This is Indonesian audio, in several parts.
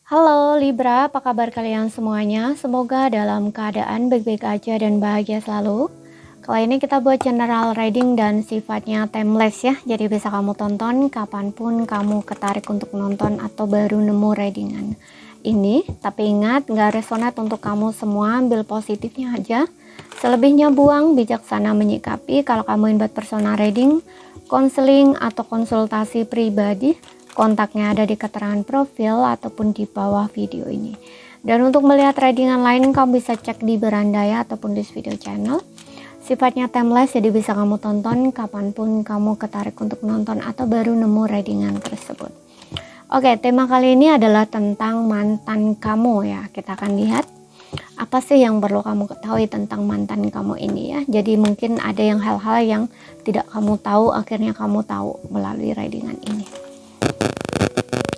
Halo Libra, apa kabar kalian semuanya? Semoga dalam keadaan baik-baik aja dan bahagia selalu. Kali ini kita buat general reading dan sifatnya timeless ya. Jadi bisa kamu tonton kapanpun kamu ketarik untuk nonton atau baru nemu readingan ini. Tapi ingat, nggak resonate untuk kamu semua, ambil positifnya aja. Selebihnya buang, bijaksana menyikapi. Kalau kamu buat personal reading, konseling atau konsultasi pribadi, kontaknya ada di keterangan profil ataupun di bawah video ini. Dan untuk melihat readingan lain, kamu bisa cek di Berandaya ataupun di video channel. Sifatnya timeless, jadi bisa kamu tonton kapanpun kamu ketarik untuk nonton atau baru nemu readingan tersebut. Oke, tema kali ini adalah tentang mantan kamu ya. Kita akan lihat apa sih yang perlu kamu ketahui tentang mantan kamu ini ya. Jadi mungkin ada yang hal-hal yang tidak kamu tahu, akhirnya kamu tahu melalui readingan ini.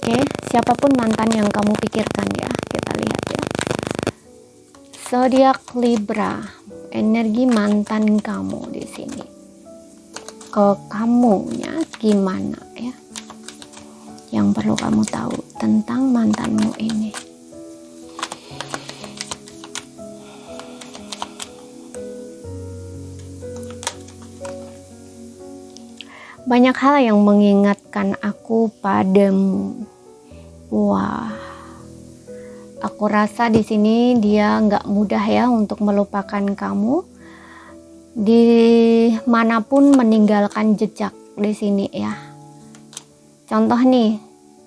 Oke, siapapun mantan yang kamu pikirkan ya, kita lihat ya. Zodiak Libra, energi mantan kamu di sini. Ke kamunya gimana ya? Yang perlu kamu tahu tentang mantanmu ini. Banyak hal yang mengingatkan aku padamu. Wah, aku rasa di sini dia nggak mudah ya untuk melupakan kamu. Dimanapun meninggalkan jejak di sini ya. Contoh nih,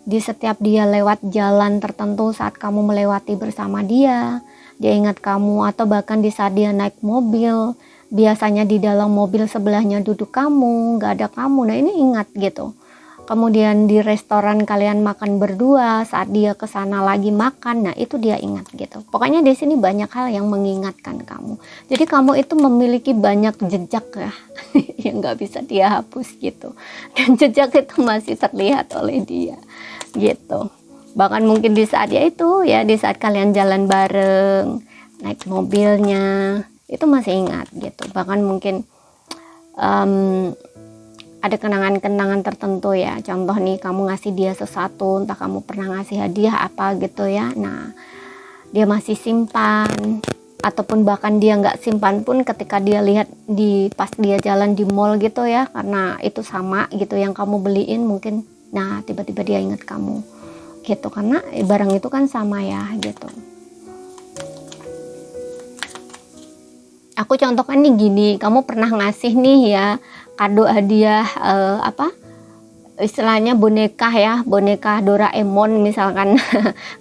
di setiap dia lewat jalan tertentu saat kamu melewati bersama dia ingat kamu, atau bahkan di saat dia naik mobil, biasanya di dalam mobil sebelahnya duduk kamu, nggak ada kamu, nah ini ingat gitu. Kemudian di restoran kalian makan berdua, saat dia kesana lagi makan, nah itu dia ingat gitu. Pokoknya di sini banyak hal yang mengingatkan kamu. Jadi kamu itu memiliki banyak jejak ya, yang nggak bisa dia hapus gitu. Dan jejak itu masih terlihat oleh dia gitu. Bahkan mungkin di saat ya itu ya, di saat kalian jalan bareng, naik mobilnya, itu masih ingat gitu. Bahkan mungkin ada kenangan-kenangan tertentu ya. Contoh nih, kamu ngasih dia sesuatu, entah kamu pernah ngasih hadiah apa gitu ya. Nah, dia masih simpan, ataupun bahkan dia nggak simpan pun ketika dia lihat pas dia jalan di mall gitu ya, karena itu sama gitu yang kamu beliin mungkin. Nah, tiba-tiba dia ingat kamu gitu, karena barang itu kan sama ya gitu. Aku contohkan nih gini, kamu pernah ngasih nih ya kado hadiah istilahnya boneka ya, boneka Doraemon misalkan.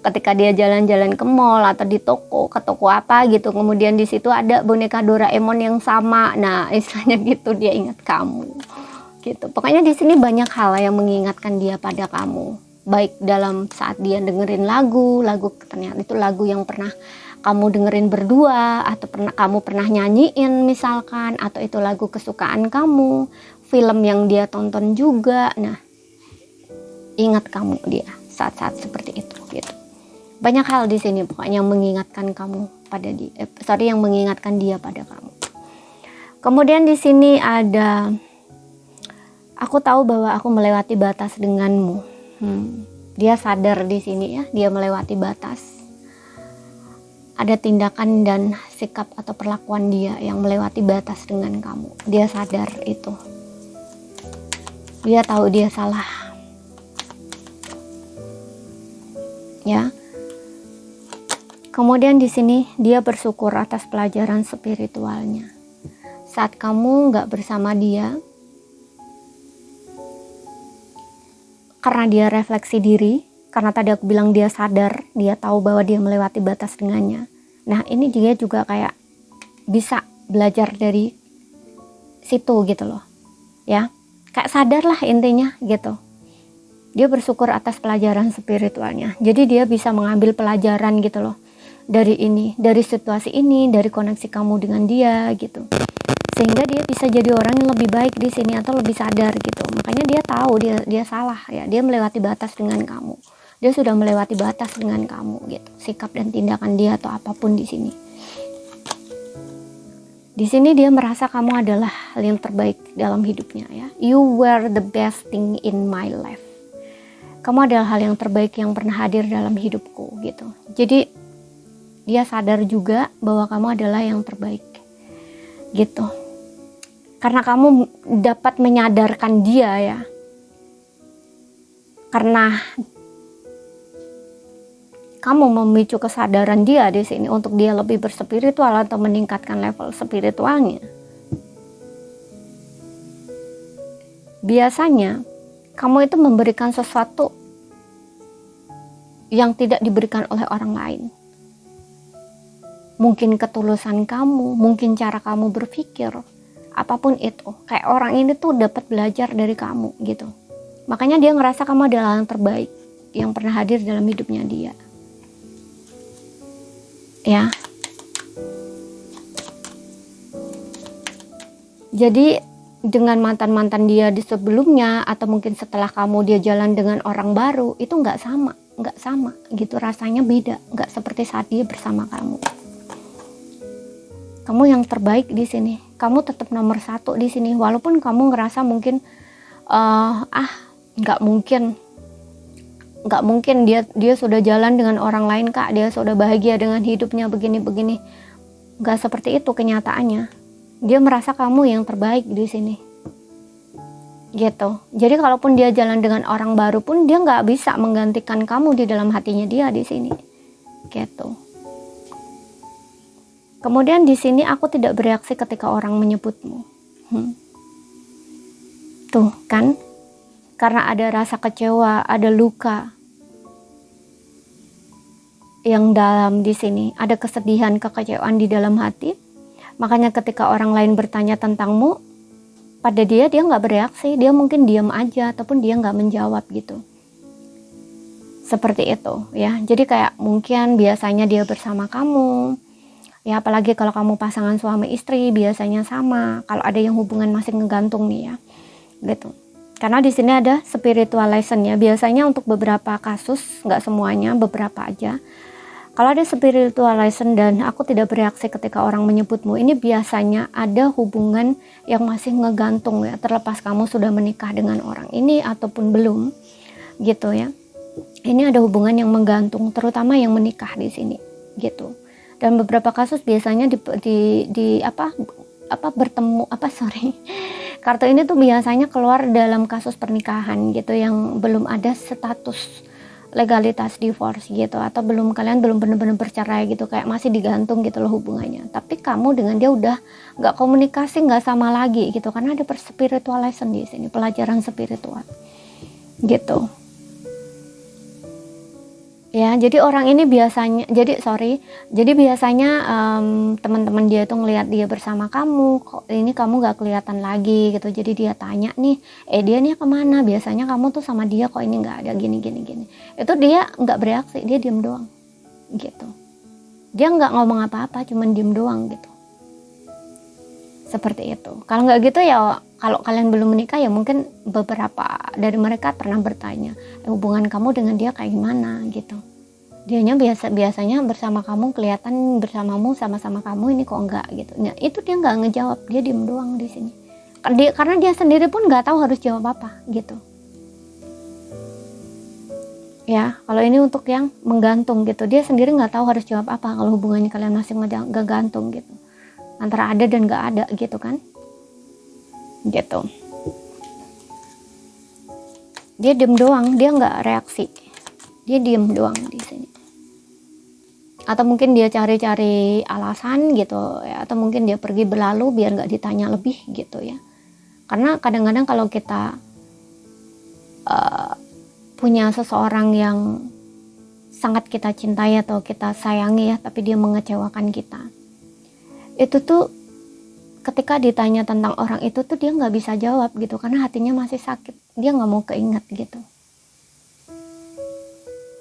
Ketika dia jalan-jalan ke mall atau di toko, ke toko apa gitu, kemudian di situ ada boneka Doraemon yang sama, nah istilahnya gitu, dia ingat kamu gitu. Pokoknya di sini banyak hal yang mengingatkan dia pada kamu, baik dalam saat dia dengerin lagu ternyata itu lagu yang pernah kamu dengerin berdua, atau kamu pernah nyanyiin misalkan, atau itu lagu kesukaan kamu, film yang dia tonton juga. Nah, ingat kamu dia saat-saat seperti itu gitu. Banyak hal di sini pokoknya yang mengingatkan kamu pada dia, yang mengingatkan dia pada kamu. Kemudian di sini ada, aku tahu bahwa aku melewati batas denganmu. Dia sadar di sini ya, dia melewati batas. Ada tindakan dan sikap atau perlakuan dia yang melewati batas dengan kamu. Dia sadar itu. Dia tahu dia salah. Ya. Kemudian di sini dia bersyukur atas pelajaran spiritualnya. Saat kamu nggak bersama dia, karena dia refleksi diri, karena tadi aku bilang dia sadar, dia tahu bahwa dia melewati batas dengannya. Nah, ini dia juga kayak bisa belajar dari situ gitu loh. Ya, kayak sadar lah intinya gitu. Dia bersyukur atas pelajaran spiritualnya. Jadi dia bisa mengambil pelajaran gitu loh. Dari ini, dari situasi ini, dari koneksi kamu dengan dia gitu. Sehingga dia bisa jadi orang yang lebih baik di sini atau lebih sadar gitu. Makanya dia tahu dia salah ya. Dia melewati batas dengan kamu. Dia sudah melewati batas dengan kamu gitu. Sikap dan tindakan dia atau apapun di sini. Di sini dia merasa kamu adalah hal yang terbaik dalam hidupnya ya. You were the best thing in my life. kamu adalah hal yang terbaik yang pernah hadir dalam hidupku gitu. Jadi dia sadar juga bahwa kamu adalah yang terbaik gitu. Karena kamu dapat menyadarkan dia ya. Karena kamu memicu kesadaran dia di sini untuk dia lebih berspiritual atau meningkatkan level spiritualnya. Biasanya kamu itu memberikan sesuatu yang tidak diberikan oleh orang lain. Mungkin ketulusan kamu, mungkin cara kamu berpikir, apapun itu. Kayak orang ini tuh dapat belajar dari kamu gitu. Makanya dia ngerasa kamu adalah yang terbaik yang pernah hadir dalam hidupnya dia. Ya. Jadi dengan mantan-mantan dia di sebelumnya atau mungkin setelah kamu dia jalan dengan orang baru, itu nggak sama gitu, rasanya beda, nggak seperti saat dia bersama kamu. Kamu yang terbaik di sini, kamu tetap nomor 1 di sini, walaupun kamu ngerasa mungkin nggak mungkin dia sudah jalan dengan orang lain kak, dia sudah bahagia dengan hidupnya begini, nggak seperti itu kenyataannya. Dia merasa kamu yang terbaik di sini, gitu. Jadi kalaupun dia jalan dengan orang baru pun dia nggak bisa menggantikan kamu di dalam hatinya dia di sini, gitu. Kemudian di sini aku tidak bereaksi ketika orang menyebutmu. Tuh kan, karena ada rasa kecewa, ada luka yang dalam di sini, ada kesedihan, kekecewaan di dalam hati. Makanya ketika orang lain bertanya tentangmu, pada dia nggak bereaksi, dia mungkin diam aja ataupun dia nggak menjawab gitu. Seperti itu ya. Jadi kayak mungkin biasanya dia bersama kamu, ya apalagi kalau kamu pasangan suami istri biasanya sama. Kalau ada yang hubungan masih ngegantung nih ya, gitu. Karena di sini ada spiritual lesson ya. Biasanya untuk beberapa kasus, nggak semuanya, beberapa aja. Kalau ada spiritual lesson dan aku tidak bereaksi ketika orang menyebutmu, ini biasanya ada hubungan yang masih ngegantung ya, terlepas kamu sudah menikah dengan orang ini ataupun belum, gitu ya. Ini ada hubungan yang menggantung, terutama yang menikah di sini, gitu. Dan beberapa kasus biasanya kartu ini tuh biasanya keluar dalam kasus pernikahan gitu, yang belum ada status legalitas divorce gitu, atau kalian belum benar-benar bercerai gitu, kayak masih digantung gitu loh hubungannya. Tapi kamu dengan dia udah nggak komunikasi, nggak sama lagi gitu, karena ada spiritual lesson di sini, pelajaran spiritual gitu. Ya, jadi orang ini biasanya, jadi biasanya teman-teman dia tuh ngelihat dia bersama kamu, kok ini kamu gak kelihatan lagi gitu. Jadi dia tanya nih, dia nih kemana? Biasanya kamu tuh sama dia, kok ini nggak ada gini. Itu dia nggak bereaksi, dia diem doang, gitu. Dia nggak ngomong apa-apa, cuman diem doang gitu. Seperti itu. Kalau nggak gitu ya, kalau kalian belum menikah ya mungkin beberapa dari mereka pernah bertanya, hubungan kamu dengan dia kayak gimana gitu. Dianya biasanya bersama kamu, kelihatan bersamamu, sama-sama kamu, ini kok enggak gitu. Nah, itu dia nggak ngejawab, dia diem doang di sini. Karena dia sendiri pun nggak tahu harus jawab apa gitu. Ya, kalau ini untuk yang menggantung gitu, dia sendiri nggak tahu harus jawab apa kalau hubungannya kalian masih ngegantung gitu. Antara ada dan nggak ada gitu kan, gitu. Dia diem doang, dia nggak reaksi, dia diem doang di sini. Atau mungkin dia cari-cari alasan gitu ya, atau mungkin dia pergi berlalu biar nggak ditanya lebih gitu ya. Karena kadang-kadang kalau kita punya seseorang yang sangat kita cintai atau kita sayangi ya, tapi dia mengecewakan kita, itu tuh ketika ditanya tentang orang itu tuh dia nggak bisa jawab gitu, karena hatinya masih sakit, dia nggak mau keinget gitu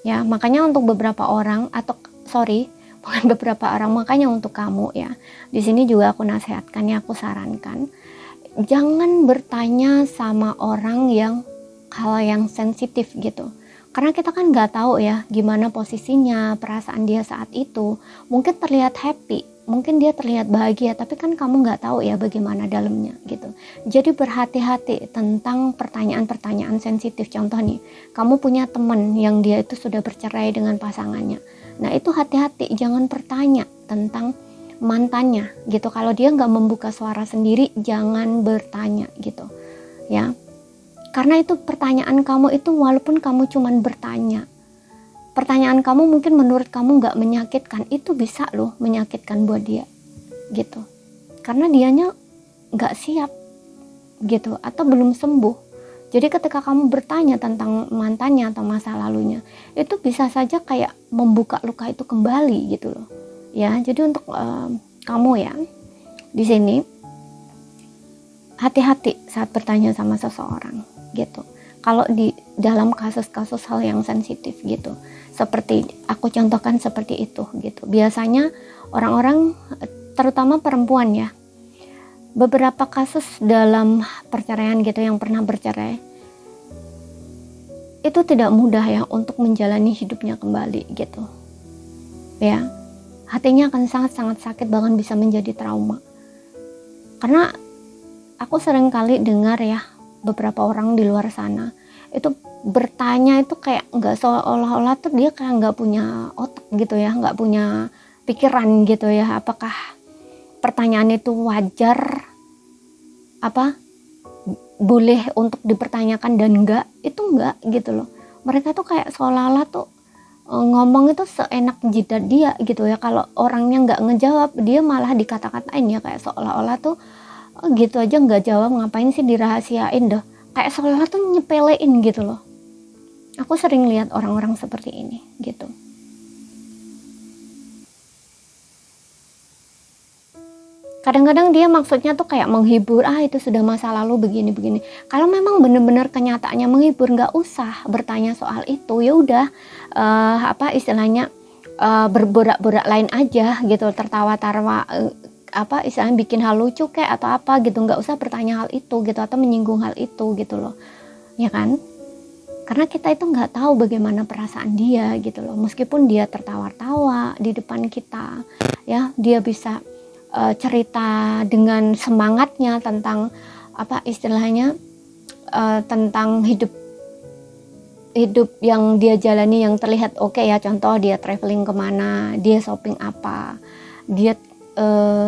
ya. Makanya untuk beberapa orang, bukan beberapa orang, makanya untuk kamu ya, di sini juga aku nasihatkan ya, aku sarankan jangan bertanya sama orang yang hal yang sensitif gitu, karena kita kan nggak tahu ya gimana posisinya, perasaan dia saat itu. Mungkin terlihat happy mungkin dia terlihat bahagia, tapi kan kamu nggak tahu ya bagaimana dalamnya gitu. Jadi berhati-hati tentang pertanyaan-pertanyaan sensitif. Contoh nih, kamu punya teman yang dia itu sudah bercerai dengan pasangannya. Nah itu hati-hati, jangan bertanya tentang mantannya gitu. Kalau dia nggak membuka suara sendiri, jangan bertanya gitu ya. Karena itu pertanyaan kamu itu, walaupun kamu cuman bertanya, pertanyaan kamu mungkin menurut kamu nggak menyakitkan, itu bisa loh menyakitkan buat dia gitu, karena dianya nggak siap gitu atau belum sembuh. Jadi ketika kamu bertanya tentang mantannya atau masa lalunya, itu bisa saja kayak membuka luka itu kembali gitu loh ya. Jadi untuk kamu ya di sini, hati-hati saat bertanya sama seseorang gitu. Kalau di dalam kasus-kasus hal yang sensitif gitu, seperti aku contohkan seperti itu gitu. Biasanya orang-orang, terutama perempuan ya, beberapa kasus dalam perceraian gitu yang pernah bercerai, itu tidak mudah ya untuk menjalani hidupnya kembali gitu ya. Hatinya akan sangat-sangat sakit, bahkan bisa menjadi trauma. Karena aku sering kali dengar ya, beberapa orang di luar sana itu bertanya itu kayak nggak, seolah-olah tuh dia kayak nggak punya otak gitu ya, nggak punya pikiran gitu ya. Apakah pertanyaan itu wajar, apa boleh untuk dipertanyakan dan enggak, itu enggak gitu loh. Mereka tuh kayak seolah-olah tuh ngomong itu seenak jidat dia gitu ya. Kalau orangnya nggak ngejawab, dia malah dikata-katain ya, kayak seolah-olah tuh gitu aja nggak jawab, ngapain sih dirahasiain dah, kayak seolah tuh nyepelein gitu loh. Aku sering lihat orang-orang seperti ini gitu. Kadang-kadang dia maksudnya tuh kayak menghibur, itu sudah masa lalu begini-begini. Kalau memang benar-benar kenyataannya menghibur, nggak usah bertanya soal itu. Ya udah, istilahnya berborak-borak lain aja gitu, tertawa-tawa, istilahnya bikin hal lucu kayak atau apa gitu. Nggak usah bertanya hal itu gitu, atau menyinggung hal itu gitu loh ya kan. Karena kita itu nggak tahu bagaimana perasaan dia gitu loh. Meskipun dia tertawa-tawa di depan kita ya, dia bisa cerita dengan semangatnya tentang istilahnya tentang hidup yang dia jalani yang terlihat oke ya. Contoh dia traveling kemana, dia shopping apa, dia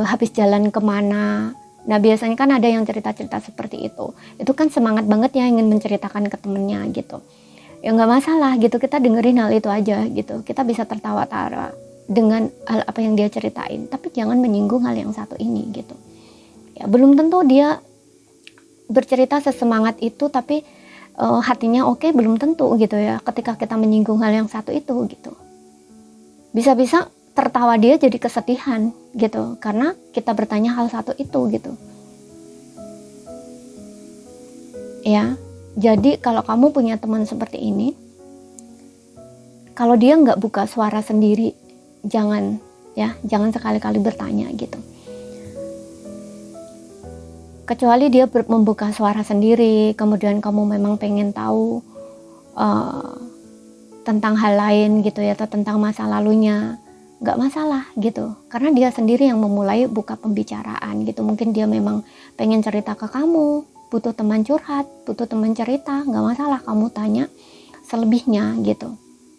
habis jalan kemana. Nah biasanya kan ada yang cerita-cerita seperti itu kan semangat banget ya, ingin menceritakan ke temennya gitu. Ya nggak masalah gitu, kita dengerin hal itu aja gitu, kita bisa tertawa-tawa dengan hal apa yang dia ceritain, tapi jangan menyinggung hal yang satu ini gitu ya. Belum tentu dia bercerita sesemangat itu, tapi hatinya oke, belum tentu gitu ya. Ketika kita menyinggung hal yang satu itu gitu, bisa-bisa tertawa dia jadi kesedihan gitu, karena kita bertanya hal satu itu gitu ya. Jadi kalau kamu punya teman seperti ini, kalau dia nggak buka suara sendiri, jangan sekali-kali bertanya gitu. Kecuali dia membuka suara sendiri, kemudian kamu memang pengen tahu tentang hal lain gitu ya, atau tentang masa lalunya, nggak masalah gitu. Karena dia sendiri yang memulai buka pembicaraan gitu. Mungkin dia memang pengen cerita ke kamu, butuh teman curhat, butuh teman cerita, nggak masalah kamu tanya selebihnya gitu,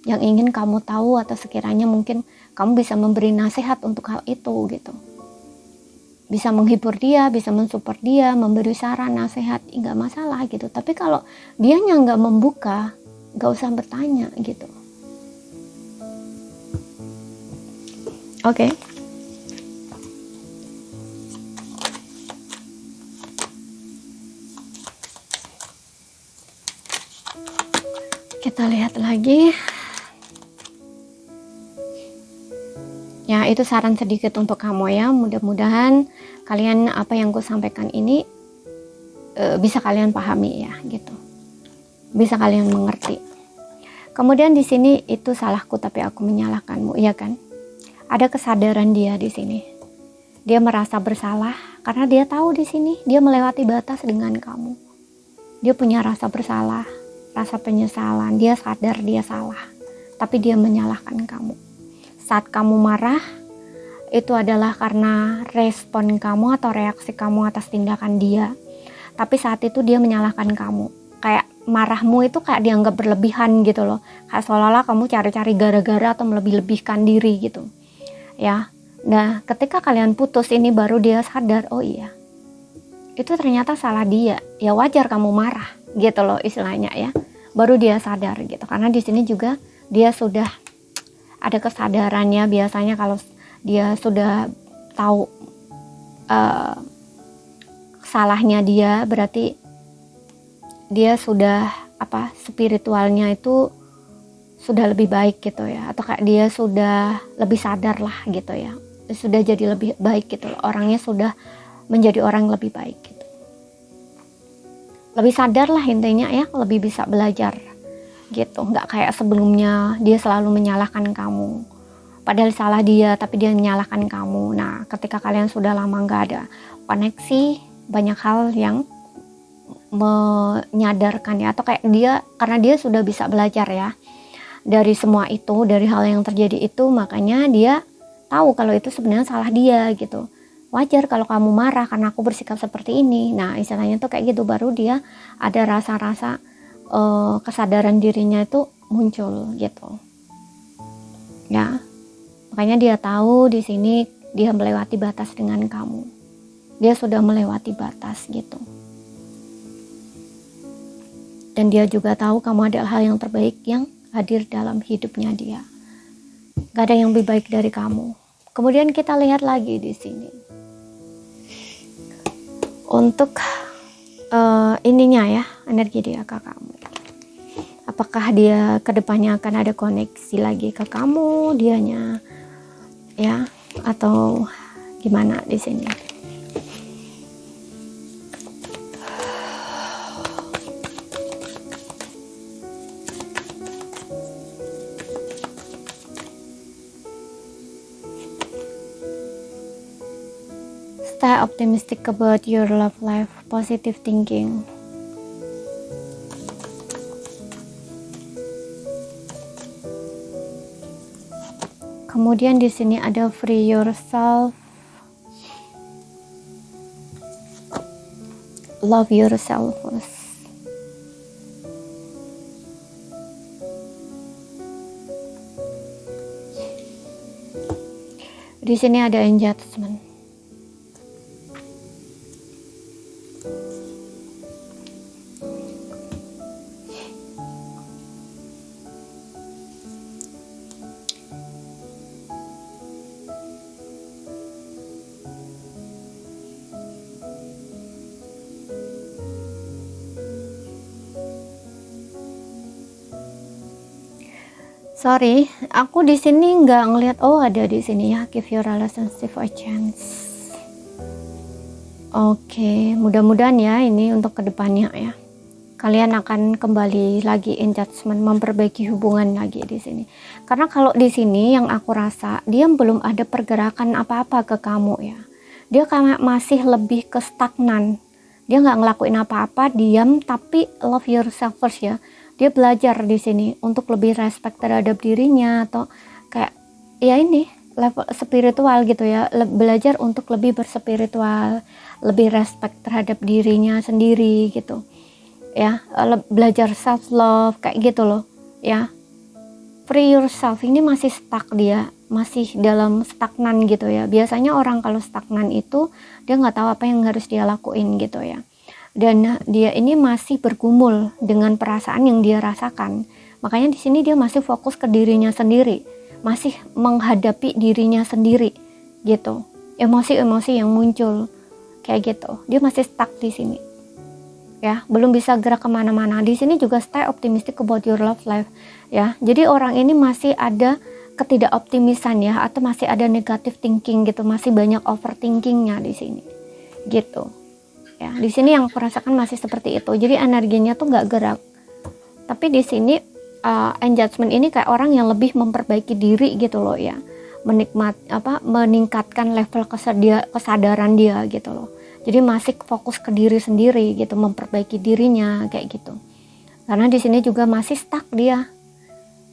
yang ingin kamu tahu, atau sekiranya mungkin kamu bisa memberi nasihat untuk hal itu gitu. Bisa menghibur dia, bisa mensupport dia, memberi saran, nasihat, nggak masalah gitu. Tapi kalau dianya nggak membuka, nggak usah bertanya gitu. Oke. Kita lihat lagi. Ya, itu saran sedikit untuk kamu ya. Mudah-mudahan kalian apa yang aku sampaikan ini bisa kalian pahami ya gitu. Bisa kalian mengerti. Kemudian di sini itu salahku tapi aku menyalahkanmu, iya kan? Ada kesadaran dia di sini. Dia merasa bersalah karena dia tahu di sini dia melewati batas dengan kamu. Dia punya rasa bersalah, rasa penyesalan. Dia sadar dia salah, tapi dia menyalahkan kamu. Saat kamu marah, itu adalah karena respon kamu atau reaksi kamu atas tindakan dia. Tapi saat itu dia menyalahkan kamu. Kayak marahmu itu kayak dianggap berlebihan gitu loh. Kayak seolah-olah kamu cari-cari gara-gara atau melebih-lebihkan diri gitu. Ya. Nah, ketika kalian putus ini baru dia sadar, oh iya. Itu ternyata salah dia. Ya wajar kamu marah gitu loh istilahnya ya. Baru dia sadar gitu. Karena di sini juga dia sudah ada kesadarannya. Biasanya kalau dia sudah tahu salahnya dia, berarti dia sudah spiritualnya itu sudah lebih baik gitu ya, atau kayak dia sudah lebih sadar lah gitu ya, sudah jadi lebih baik gitu loh. Orangnya sudah menjadi orang lebih baik gitu, lebih sadar lah intinya ya, lebih bisa belajar gitu, nggak kayak sebelumnya dia selalu menyalahkan kamu. Padahal salah dia, tapi dia menyalahkan kamu. Nah, ketika kalian sudah lama nggak ada koneksi, banyak hal yang menyadarkan ya, atau kayak dia, karena dia sudah bisa belajar ya dari semua itu, dari hal yang terjadi itu, makanya dia tahu kalau itu sebenarnya salah dia gitu. Wajar kalau kamu marah karena aku bersikap seperti ini. Nah, istilahnya tuh kayak gitu, baru dia ada rasa-rasa kesadaran dirinya itu muncul gitu. Ya. Makanya dia tahu di sini dia melewati batas dengan kamu. Dia sudah melewati batas gitu. Dan dia juga tahu kamu adalah hal yang terbaik yang hadir dalam hidupnya dia. Gak ada yang lebih baik dari kamu. Kemudian kita lihat lagi di sini. Untuk ininya ya, energi dia ke kamu. Apakah dia kedepannya akan ada koneksi lagi ke kamu, dianya ya, atau gimana di sini? Stay optimistic about your love life, positive thinking. Kemudian di sini ada free yourself, love yourself first. Di sini ada adjustment. Sorry, aku di sini nggak ngelihat. Oh, ada di sini ya. Give your relationship a chance. Oke, mudah-mudahan ya ini untuk kedepannya ya. Kalian akan kembali lagi engagement, memperbaiki hubungan lagi di sini. Karena kalau di sini yang aku rasa dia belum ada pergerakan apa-apa ke kamu ya. Dia kayak masih lebih ke stagnan. Dia nggak ngelakuin apa-apa, diam, tapi love yourself first ya. Dia belajar di sini untuk lebih respect terhadap dirinya, atau kayak ya ini level spiritual gitu ya, belajar untuk lebih berspiritual, lebih respect terhadap dirinya sendiri gitu ya, belajar self love kayak gitu loh ya. Free yourself ini masih stuck, dia masih dalam stagnan gitu ya. Biasanya orang kalau stagnan itu dia nggak tahu apa yang harus dia lakuin gitu ya. Dan dia ini masih bergumul dengan perasaan yang dia rasakan. Makanya di sini dia masih fokus ke dirinya sendiri, masih menghadapi dirinya sendiri gitu. Emosi-emosi yang muncul kayak gitu, dia masih stuck di sini. Ya, belum bisa gerak kemana-mana. Di sini juga stay optimistic about your love life ya. Jadi orang ini masih ada ketidakoptimisan ya, atau masih ada negative thinking gitu, masih banyak overthinkingnya di sini gitu. Ya, di sini yang aku rasakan masih seperti itu. Jadi energinya tuh nggak gerak. Tapi di sini engagement ini kayak orang yang lebih memperbaiki diri gitu loh ya. Meningkatkan level kesadaran dia gitu loh. Jadi masih fokus ke diri sendiri gitu, memperbaiki dirinya kayak gitu. Karena di sini juga masih stuck dia.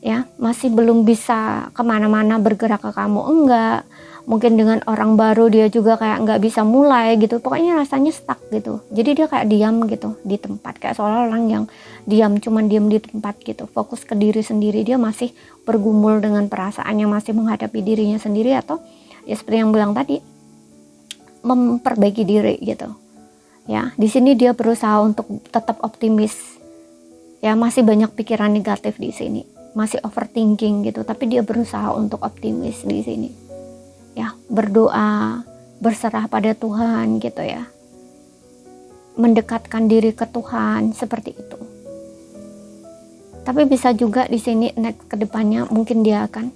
Ya, masih belum bisa kemana-mana bergerak ke kamu, enggak. mungkin dengan orang baru dia juga kayak nggak bisa mulai gitu, pokoknya rasanya stuck gitu. Jadi dia kayak diam gitu di tempat, kayak seolah orang yang diam, cuman diam di tempat gitu, fokus ke diri sendiri. Dia masih bergumul dengan perasaannya, masih menghadapi dirinya sendiri, atau ya seperti yang bilang tadi, memperbaiki diri gitu ya. Di sini dia berusaha untuk tetap optimis ya, masih banyak pikiran negatif di sini, masih overthinking gitu, tapi dia berusaha untuk optimis di sini ya, berdoa, berserah pada Tuhan gitu ya, mendekatkan diri ke Tuhan seperti itu. Tapi bisa juga di sini next ke depannya mungkin dia akan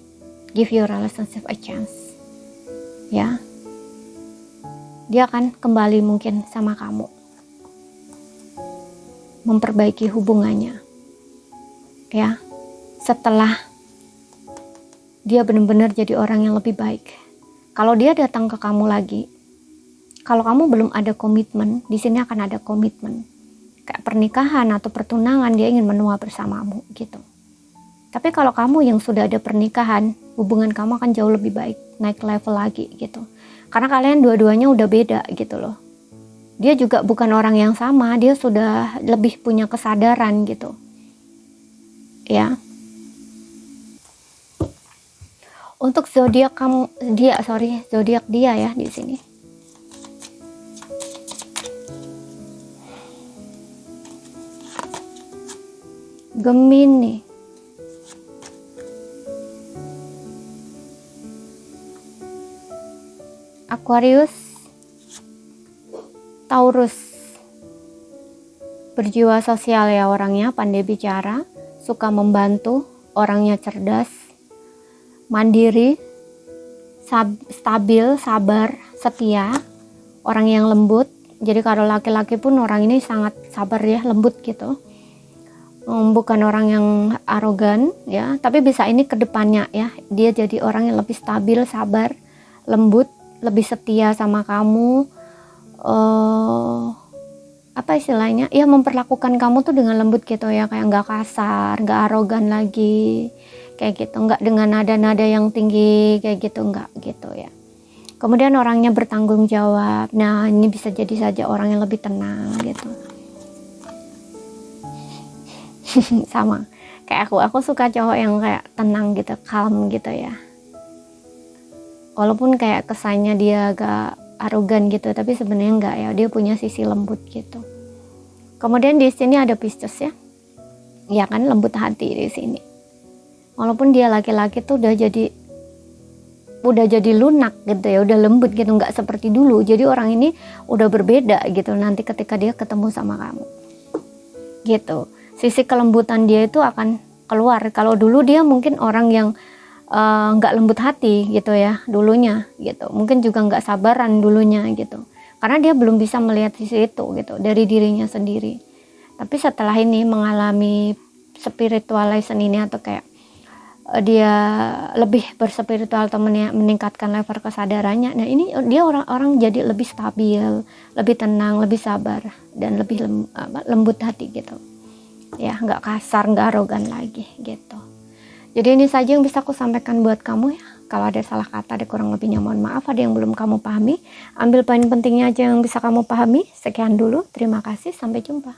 give your relationship a chance ya, dia akan kembali mungkin sama kamu, memperbaiki hubungannya ya, setelah dia benar-benar jadi orang yang lebih baik. Kalau dia datang ke kamu lagi, kalau kamu belum ada komitmen, di sini akan ada komitmen kayak pernikahan atau pertunangan, dia ingin menua bersamamu gitu. Tapi kalau kamu yang sudah ada pernikahan, hubungan kamu akan jauh lebih baik, naik level lagi gitu, karena kalian dua-duanya udah beda gitu loh. Dia juga bukan orang yang sama, dia sudah lebih punya kesadaran gitu ya. Untuk zodiak kamu, zodiak dia ya di sini. Gemini, Aquarius, Taurus. Berjiwa sosial ya orangnya, pandai bicara, suka membantu, orangnya cerdas, mandiri, stabil, sabar, setia, orang yang lembut. Jadi kalau laki-laki pun orang ini sangat sabar ya, lembut gitu. Bukan orang yang arogan ya, tapi bisa ini ke depannya ya, dia jadi orang yang lebih stabil, sabar, lembut, lebih setia sama kamu. Apa istilahnya ya, memperlakukan kamu tuh dengan lembut gitu ya, kayak nggak kasar, nggak arogan lagi kayak gitu, nggak dengan nada-nada yang tinggi kayak gitu, nggak gitu ya. Kemudian orangnya bertanggung jawab. Nah ini bisa jadi saja orang yang lebih tenang gitu. Sama kayak aku suka cowok yang kayak tenang gitu, calm gitu ya, walaupun kayak kesannya dia agak arogan gitu, tapi sebenarnya enggak ya, dia punya sisi lembut gitu. Kemudian di sini ada Pisces ya kan, lembut hati di sini. Walaupun dia laki-laki tuh udah jadi lunak gitu ya, udah lembut gitu, nggak seperti dulu. Jadi orang ini udah berbeda gitu nanti ketika dia ketemu sama kamu gitu. Sisi kelembutan dia itu akan keluar. Kalau dulu dia mungkin orang yang nggak lembut hati gitu ya dulunya gitu, mungkin juga nggak sabaran dulunya gitu, karena dia belum bisa melihat sisi itu gitu dari dirinya sendiri. Tapi setelah ini mengalami spiritualism ini, atau kayak dia lebih berspiritual atau meningkatkan level kesadarannya, nah ini dia orang-orang jadi lebih stabil, lebih tenang, lebih sabar, dan lebih lembut hati gitu ya, nggak kasar, nggak arogan lagi gitu. Jadi ini saja yang bisa aku sampaikan buat kamu ya. Kalau ada salah kata, ada kurang lebihnya mohon maaf. Ada yang belum kamu pahami, ambil poin pentingnya aja yang bisa kamu pahami. Sekian dulu, terima kasih, sampai jumpa.